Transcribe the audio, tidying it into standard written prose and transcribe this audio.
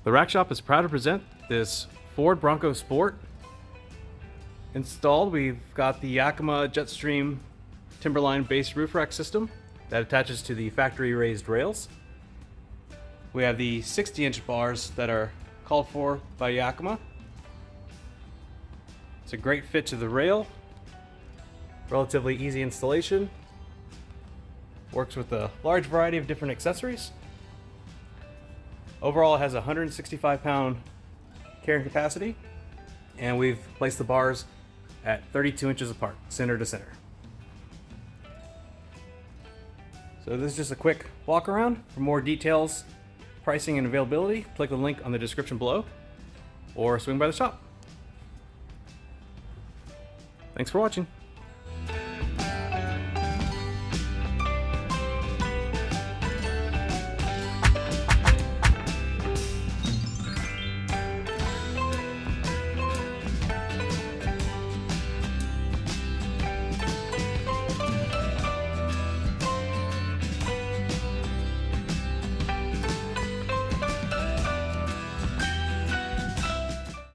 The Rack Shop is proud to present this Ford Bronco Sport. Installed, we've got the Yakima JetStream TimberLine base roof rack system that attaches to the factory raised rails. We have the 60-inch bars that are called for by Yakima. It's a great fit to the rail, relatively easy installation, works with a large variety of different accessories. Overall, it has a 165-pound carrying capacity, and we've placed the bars at 32 inches apart, center to center. So this is just a quick walk around. For more details, pricing, and availability, click the link on the description below or swing by the shop. Thanks for watching.